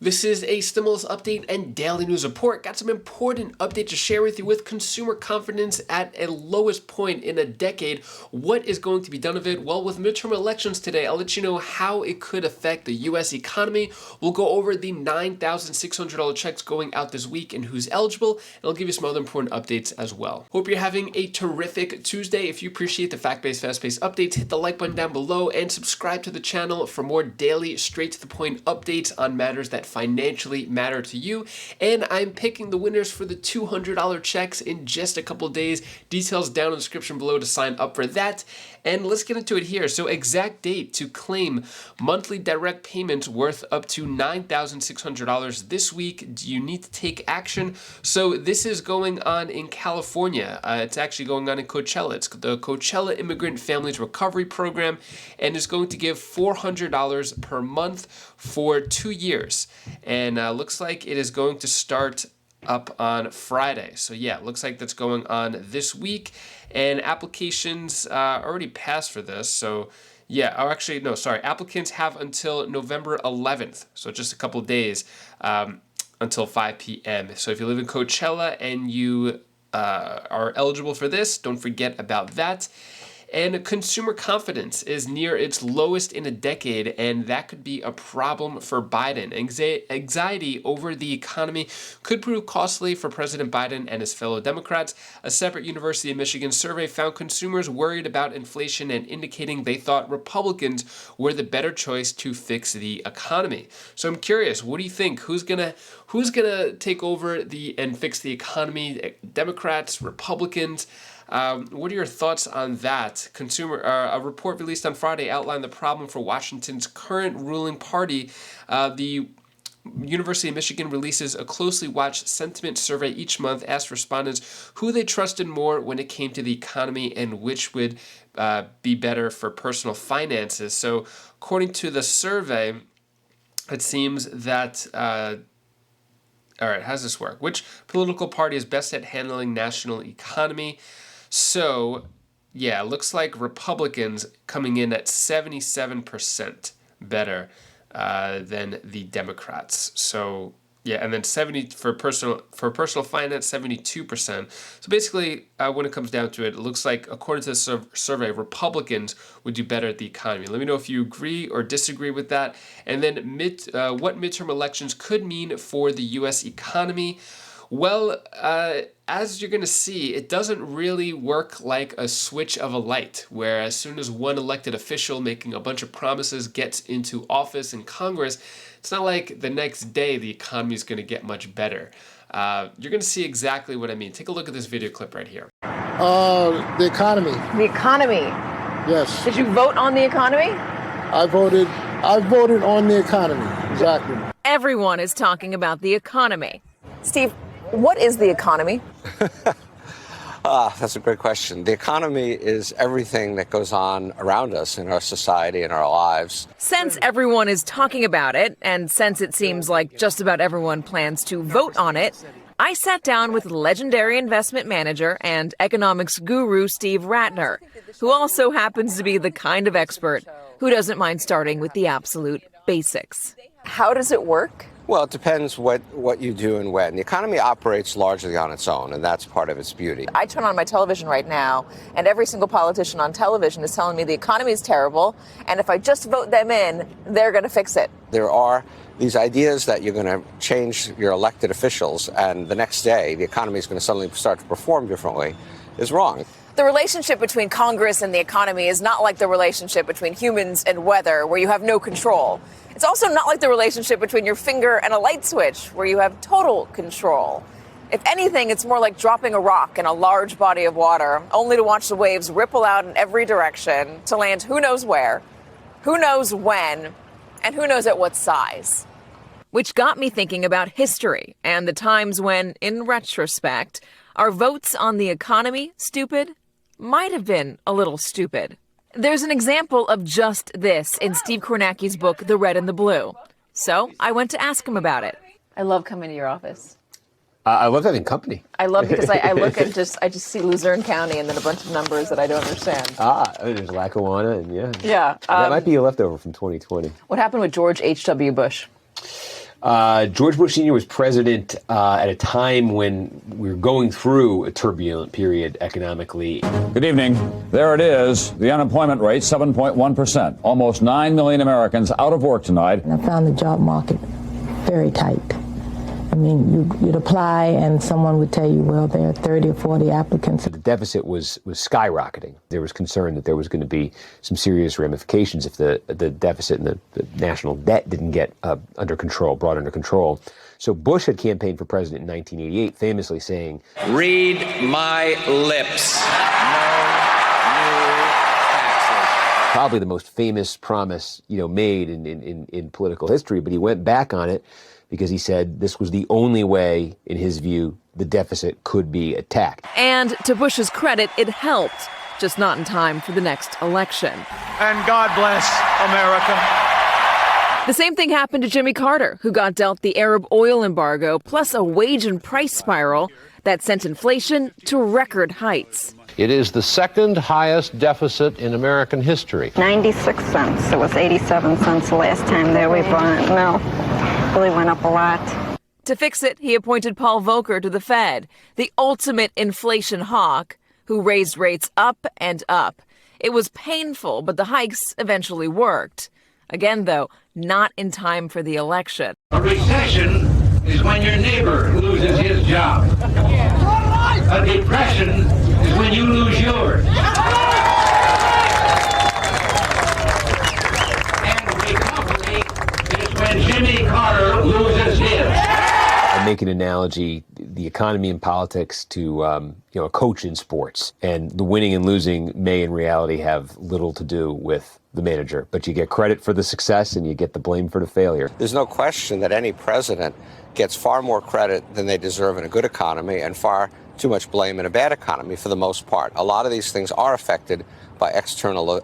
This is a stimulus update and daily news report. Got some important update to share with you. With consumer confidence at a lowest point in a decade, what is going to be done of it? Well, with midterm elections today, I'll let you know how it could affect the U.S. economy. We'll go over the $9,600 checks going out this week and who's eligible, and I'll give you some other important updates as well. Hope you're having a terrific Tuesday. If you appreciate the fact-based, fast-paced updates, hit the like button down below and subscribe to the channel for more daily, straight-to-the-point updates on matters that financially matter to you. And I'm picking the winners for the $200 checks in just a couple days. Details down in the description below to sign up for that. And let's get into it here. So exact date to claim monthly direct payments worth up to $9,600 this week. Do you need to take action? So this is going on in California. It's actually going on in Coachella. It's the Coachella Immigrant Families Recovery Program, and it's going to give $400 per month for 2 years. And looks like it is going to start up on Friday. So yeah, looks like that's going on this week, and applications already passed for this. So yeah, oh actually no, sorry, applicants have until November 11th, so just a couple days until 5 p.m. So if you live in Coachella and you are eligible for this, don't forget about that. And consumer confidence is near its lowest in a decade, and that could be a problem for Biden. Anxiety over the economy could prove costly for President Biden and his fellow Democrats. A separate University of Michigan survey found consumers worried about inflation and indicating they thought Republicans were the better choice to fix the economy. So I'm curious, what do you think? Who's gonna take over and fix the economy? Democrats, Republicans? What are your thoughts on that? A report released on Friday outlined the problem for Washington's current ruling party. The University of Michigan releases a closely watched sentiment survey each month, asked respondents who they trusted more when it came to the economy and which would be better for personal finances. So according to the survey, it seems that all right, how does this work? Which political party is best at handling national economy? So, yeah, it looks like Republicans coming in at 77% better than the Democrats. So, yeah, and then 70 for personal finance, 72%. So basically, when it comes down to it, it looks like, according to the survey, Republicans would do better at the economy. Let me know if you agree or disagree with that. And then what midterm elections could mean for the U.S. economy. Well, as you're going to see, it doesn't really work like a switch of a light, where as soon as one elected official making a bunch of promises gets into office in Congress, it's not like the next day the economy is going to get much better. You're going to see exactly what I mean. Take a look at this video clip right here. The economy. The economy? Yes. Did you vote on the economy? I voted on the economy, exactly. Everyone is talking about the economy. Steve, what is the economy? That's a great question. The economy is everything that goes on around us in our society and our lives. Since everyone is talking about it, and since it seems like just about everyone plans to vote on it, I sat down with legendary investment manager and economics guru Steve Ratner, who also happens to be the kind of expert who doesn't mind starting with the absolute basics. How does it work? Well, it depends what you do and when. The economy operates largely on its own, and that's part of its beauty. I turn on my television right now, and every single politician on television is telling me the economy is terrible, and if I just vote them in, they're going to fix it. There are these ideas that you're going to change your elected officials, and the next day the economy is going to suddenly start to perform differently, is wrong. The relationship between Congress and the economy is not like the relationship between humans and weather, where you have no control. It's also not like the relationship between your finger and a light switch, where you have total control. If anything, it's more like dropping a rock in a large body of water, only to watch the waves ripple out in every direction to land who knows where, who knows when, and who knows at what size. Which got me thinking about history and the times when, in retrospect, our votes on the economy, stupid, might have been a little stupid. There's an example of just this in Steve Kornacki's book, The Red and the Blue. So I went to ask him about it. I love coming to your office. I love having company. I love because I look at I just see Luzerne County and then a bunch of numbers that I don't understand. There's Lackawanna and yeah. Yeah. That might be a leftover from 2020. What happened with George H.W. Bush? George Bush Sr. was president at a time when we were going through a turbulent period economically. Good evening. There it is. The unemployment rate, 7.1%. Almost 9 million Americans out of work tonight. I found the job market very tight. I mean, you'd apply and someone would tell you, well, there are 30 or 40 applicants. The deficit was skyrocketing. There was concern that there was going to be some serious ramifications if the deficit and the national debt didn't get brought under control. So Bush had campaigned for president in 1988, famously saying, Read my lips. No new taxes. Probably the most famous promise, made in political history, but he went back on it because he said this was the only way, in his view, the deficit could be attacked. And to Bush's credit, it helped, just not in time for the next election. And God bless America. The same thing happened to Jimmy Carter, who got dealt the Arab oil embargo, plus a wage and price spiral that sent inflation to record heights. It is the second highest deficit in American history. 96 cents. It was 87 cents the last time that we bought it. No, really went up a lot. To fix it, he appointed Paul Volcker to the Fed, the ultimate inflation hawk, who raised rates up and up. It was painful, but the hikes eventually worked. Again, though, not in time for the election. A recession is when your neighbor loses his job. A depression is when you lose yours. And recovery is when Jimmy Carter loses his. I make an analogy, the economy and politics to a coach in sports. And the winning and losing may in reality have little to do with the manager, but you get credit for the success and you get the blame for the failure. There's no question that any president gets far more credit than they deserve in a good economy and far too much blame in a bad economy for the most part. A lot of these things are affected by external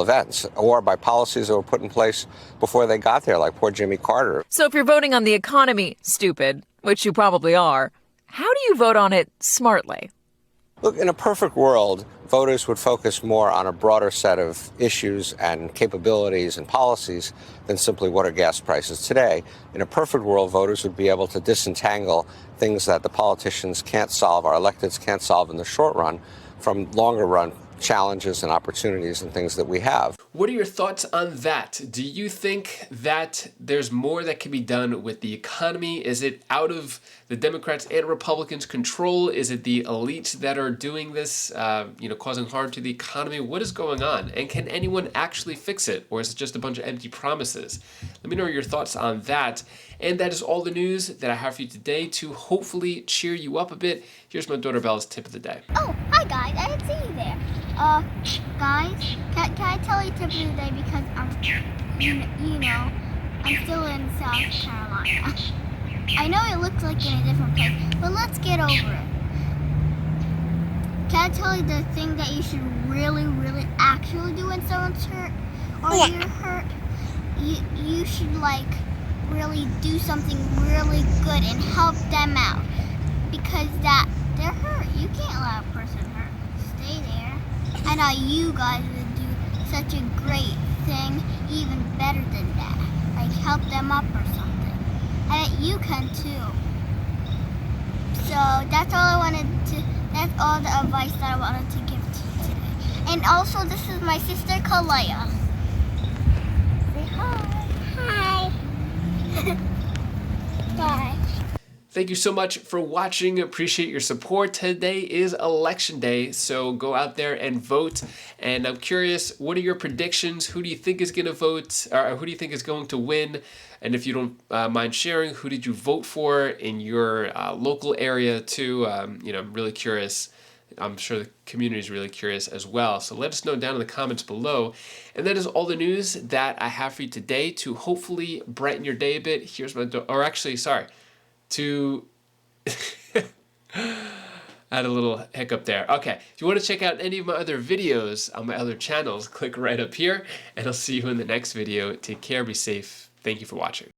events or by policies that were put in place before they got there, like poor Jimmy Carter. So if you're voting on the economy, stupid, which you probably are, how do you vote on it smartly? Look, in a perfect world, voters would focus more on a broader set of issues and capabilities and policies than simply what are gas prices today. In a perfect world, voters would be able to disentangle things that the politicians can't solve, our electeds can't solve in the short run, from longer run challenges and opportunities and things that we have. What are your thoughts on that? Do you think that there's more that can be done with the economy? Is it out of the Democrats and Republicans' control? Is it the elites that are doing this, causing harm to the economy? What is going on? And can anyone actually fix it? Or is it just a bunch of empty promises? Let me know your thoughts on that. And that is all the news that I have for you today to hopefully cheer you up a bit. Here's my daughter Bella's tip of the day. Oh, hi guys, I didn't see you there. Guys, can I tell you tip of the day because I'm still in South Carolina. I know it looks like in a different place, but let's get over it. Can I tell you the thing that you should really, really actually do when someone's hurt or you're hurt? You should really do something really good and help them out because they're hurt. You can't let a person hurt. Stay there. I know you guys would do such a great thing, even better than that. Like help them up or something. And you can too. So that's all the advice that I wanted to give to you today. And also this is my sister Kalaya. Say hi. Hi. Bye. Thank you so much for watching. Appreciate your support. Today is election day, so go out there and vote. And I'm curious, what are your predictions? Who do you think is going to vote? Or who do you think is going to win? And if you don't mind sharing, who did you vote for in your local area too? I'm really curious. I'm sure the community is really curious as well. So let us know down in the comments below. And that is all the news that I have for you today to hopefully brighten your day a bit. Here's my, to I had a little hiccup there. Okay, if you want to check out any of my other videos on my other channels, click right up here, and I'll see you in the next video. Take care, be safe. Thank you for watching.